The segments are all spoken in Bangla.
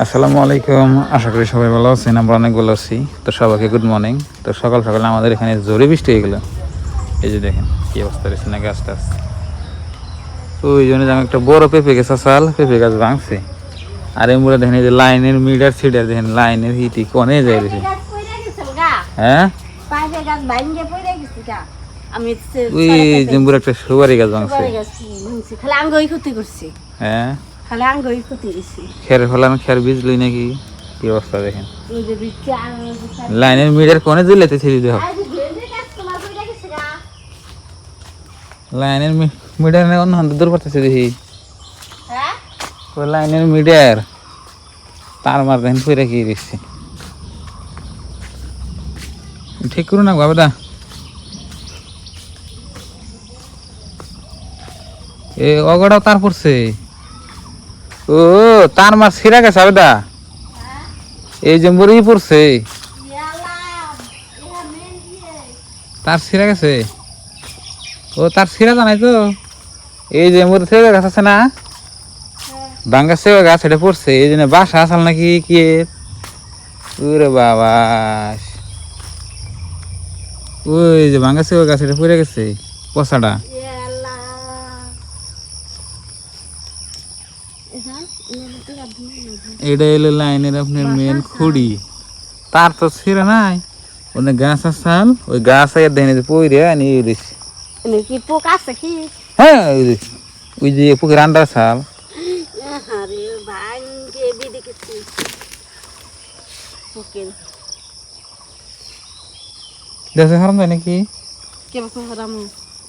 আসসালামু আলাইকুম, আশা করি সবাই ভালো আছেন। আমরা অনেক ভালো আছি। তো সবাইকে গুড মর্নিং। তো সকাল সকালে আমাদের এখানে জোরে বৃষ্টি হয়ে গেলো। এই যে দেখেন কি অবস্থা রয়েছে না গাছ টাছ। তো ওই জন্য আমি একটা বড় পেঁপে গাছ আসাল পেঁপে গাছ ভাঙছে। আর এমনি দেখেন এই যে লাইনের মিটার সিটার দেখেন লাইনের হিটি কনে যায় রয়েছে। হ্যাঁ ওই জম্বুর একটা সুপারি গাছ ভাঙছে। হ্যাঁ খের ফেলান খের বীজলই নাকি কি অবস্থা দেখেন। লাইনের মিটার কোনে দিলেতে ছেড়ে দেহ লাইনের মিটার অন্য হাতে দূর করতেছে দেখি। ওই লাইনের মিটার তার মার দেখেন ফিরে কি দিচ্ছে। ঠিক করুন না বাবা দা। এ অগড়াও তার পড়ছে। ও তার মার ছিঁড়া গেছে আবেদা। এই যে মরি পড়ছে তার ছিঁড়া গেছে। ও তার ছিঁড়া জানাই তো এই যে মরি থেকে গাছ আছে না ভাঙ্গা সেও গাছ এটা পড়ছে। এই জন্য বাসা আসাল নাকি কি ওরে বাবা। ওই যে ভাঙ্গা সেও গাছ এটা পড়ে গেছে পচাটা। এটা এলো লাইনের আপনার মেন খুঁড়ি। তার তো ছিঁড়া নাই ওখানে গাছ আসাল ওই গাছ আগে দেখে পইরে নিয়ে দিচ্ছে। হ্যাঁ ওই যে পুকুর আন্ডার সাল দেশে হারাম যায় নাকি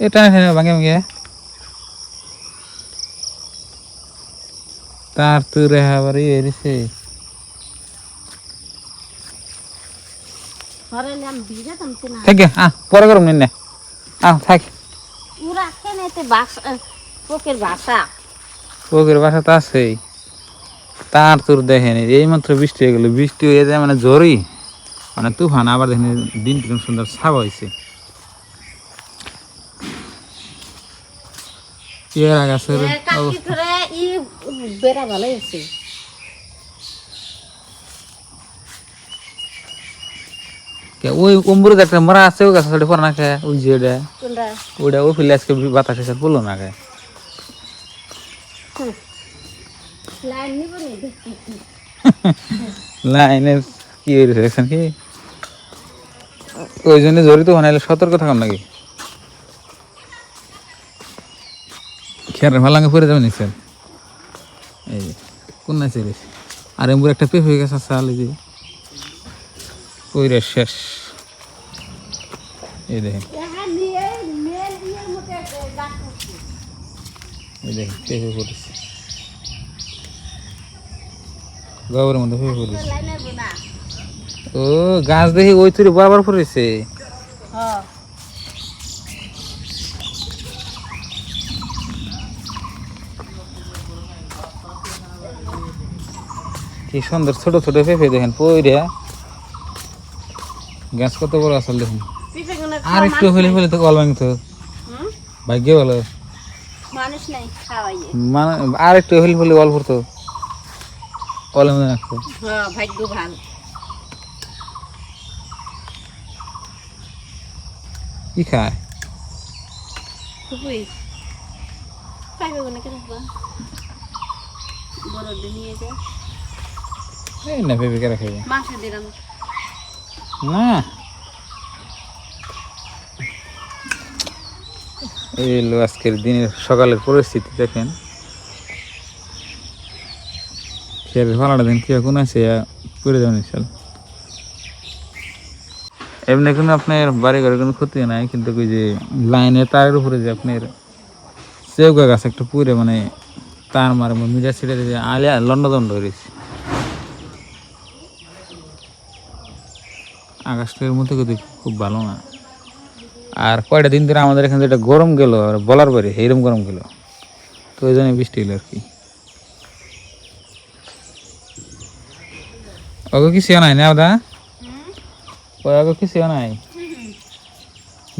এটা ভাঙে ভাঙে তার তো রেহা বাড়ি এসে থাকে পরে করুন না থাক। পোকের বাসা তো আছেই তার তোর দেখেন এই মাত্র বৃষ্টি হয়ে গেল। বৃষ্টি হয়ে যায় মানে ঝড়ই মানে তুফান। আবার দেখেন দিন কিরকম সুন্দর ছাপ হয়েছে। পেয়ারা গাছের ওই অম্বুর একটা মরা আছে ওই গাছ পড়া না খায় ওই যে ওটা ও ফিলে আজকে বাতাস এসে পড়লো না খায়। লাইনের কি হয়েছে দেখছেন কি ওই জন্য জড়িত বানাইলে সতর্ক থাকুন নাকি খেয়ার ভালাঙ্গে পরে যাবেন নিচ্ছেন। এই কোন না ছেড়ে আর এমবুর একটা পেঁপে গেছে চাল এই যে ওইরে শেষ। এই দেখেন এই দেখেন পেঁপে পড়েছে গোবরের মধ্যে পেঁপে পড়েছে। ও গাছ দেখি ওই তুই বরাবর পড়েছে। কি সুন্দর ছোট ছোট পেঁপে দেখেন পইরা গাছ কত বড় আসল দেখুন। আর একটু হলে হলে তো কল ভাঙতো ভাগ্য ভালো মানে আর একটু হলে হলে অল্প তো কলের মধ্যে রাখতো ভাগ্য ভালো। কি খায় না ভেবে কে রাখে না। এই আজকের দিনের সকালের পরিস্থিতি দেখেন। খেয়ে ভালোটা দিন কি কোন আছে করে যাবেন ইনশাল। এমনি কোনো আপনার বাড়ি ঘরে কোনো ক্ষতি নাই কিন্তু ওই যে লাইনের তারের উপরে যে আপনার চেউকা গাছ একটা পুরে মানে তার মারে মিডিয়া ছিটে যে আলিয়া লন্ডদণ্ড হয়েছে। আকাশের মধ্যে কিন্তু খুব ভালো না। আর কয়টা দিন ধরে আমাদের এখানে যেটা গরম গেল বলার বাইরে এইরকম গরম গেল। তো ওই জন্য বৃষ্টি হলো আর কি। ওগো কিছু নাই না দা ওগো কিছু নাই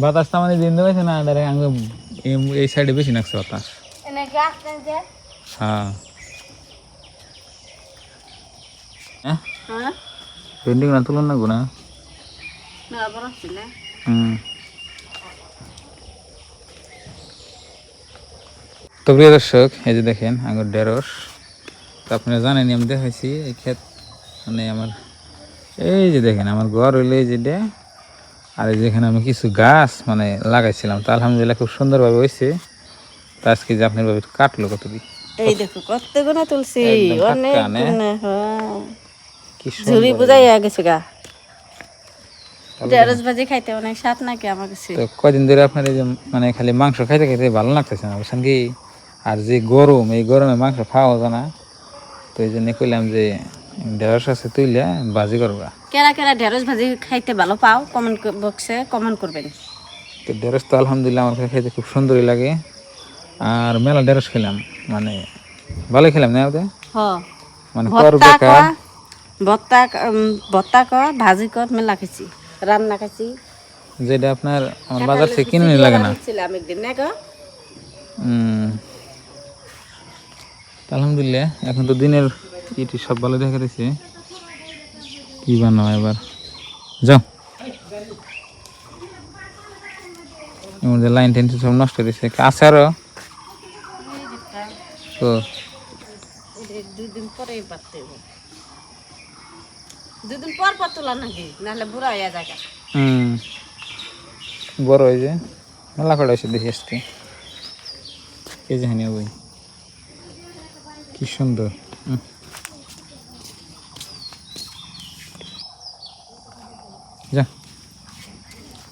বাতাসটা মানে দিন দেবে না এই সাইডে বেশি নাকছে বাতাস। হ্যাঁ হ্যাঁ হ্যাঁ ভেন্ডি গুলো তুলন না গুনা না বড় ছিল তো প্রিয় দর্শক এই যে দেখেন আঙুর ঢেঁড়স তো আপনারা জানেন আমি দেখাইছি এই ক্ষেত মানে আমার এই যে দেখেন আমার ঘর হইলে এই যেটা আর এই যেখানে আমি কিছু গাছ মানে লাগাইছিলাম তো আলহামদুলিল্লাহ খুব সুন্দরভাবে হয়েছে তো আজকে যে আপনার ভাবে কাটলো কত দিন এই দেখো কত গুণা তুলছি একদম অনেক টাটকা, নে? গুণা হ্যাঁ কি ঝুরি সুন্দর বুঝাই গেছে গা ঢেঁড়স ভাজি খাইতে অনেক স্বাদ নাকি আমার কাছে তো কয়দিন ধরে আপনার এই যে মানে খালি মাংস খাইতে খাইতে ভালো লাগতেছে না বুঝছেন কি আর যে গরম এই গরমে মাংস খাওয়া যায় না তো এই জন্য কইলাম যে ঢেঁড়স আছে তুইলে ভাজি করবা কেরা কেরা ঢেঁড়স ভাজি খাইতে ভালো পাও কমেন্ট বক্সে কমেন্ট করবেন তো ঢেঁড়স তো আলহামদুলিল্লাহ আমার কাছে খাইতে খুব সুন্দরই লাগে আর মেলা ঢেঁড়স খেলাম মানে ভালোই খেলাম না ওদের হ মানে ভত্তা ক ভত্তা ক ভাজি ক মেলা খাইছি রান্না খাইছি যেটা আপনার আমার বাজার থেকে কিনে নিয়ে লাগে না ছিলাম একদিন না গো তো আলহামদুলিল্লাহ এখন তো দিনের ইটি সব ভালো দেখা দিচ্ছে কি বানাও এবার যাও এর মধ্যে লাইন টেন সব নষ্ট দিচ্ছে আছে আরো তো দুদিন পরে পারতে দুদিন পর পর তোলা নাকি নাহলে বুড়া হয়ে যায় বড় হয়ে যায় মেলা কটা হয়েছে দেখি আজকে কে জানি ওই কি সুন্দর যা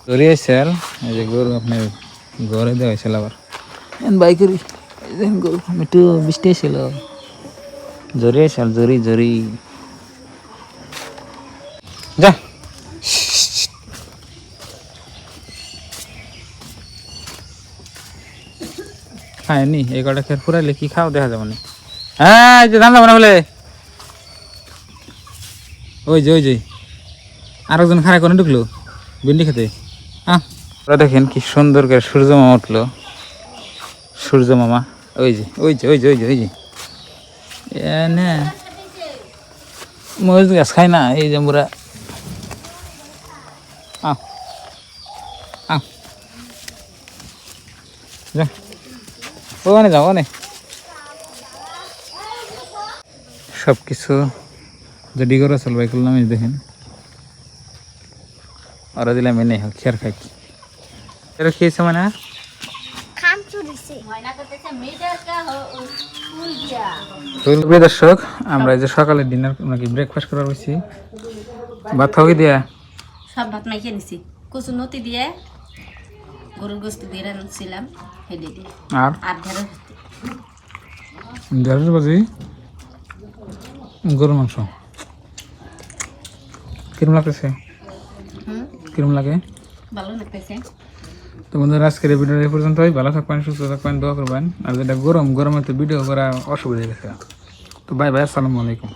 গরু আইসাল এই যে গরু আপনার ঘরে দেওয়া হয়েছিল আবার বাইকের গরু একটু বৃষ্টি ছিল জরি আইসাল জরি জরি যা খায়নি এই কটা খের ফুরাইলে কি খাও দেখা যাবে না হ্যাঁ এই যে ধান যাবো না বলে ওই যে আরেকজন খারাপ করে ঢুকলো ভিন্ডি খেতে ওরা দেখেন কি সুন্দর করে সূর্য মামা উঠলো সূর্য মামা ওই যে না মরিচ গাছ খাই না এই যে আমরা ওখানে যাও অনেক সব কিছু রেডি করে চলবাই করলাম এই দেখেন ওরা দিলাম এনে খেয়ার খাই এরা খেয়েছে মানে প্রিয় দর্শক আমরা এই যে সকালে ডিনার নাকি ব্রেকফাস্ট করা হয়েছি ভাত খাওয়া দিয়া সব ভাত মাইকে নিছি কচু নতি দিয়ে গরুর গোস্ত দিয়ে রান্নাছিলাম হেডে দিয়ে আর আর ঢেঁড়স ভাজি গরুর মাংস কিরম লাগতেছে কিরম লাগে ভালো লাগতেছে তো বন্ধুরা আজকের ভিডিও এই পর্যন্তই ভালো থাকবেন সুস্থ থাকবেন দোয়া করবেন আর যেটা গরমে তো ভিডিও করা অসুবিধা হয়ে গেছে তো বাই বাই আসসালামু আলাইকুম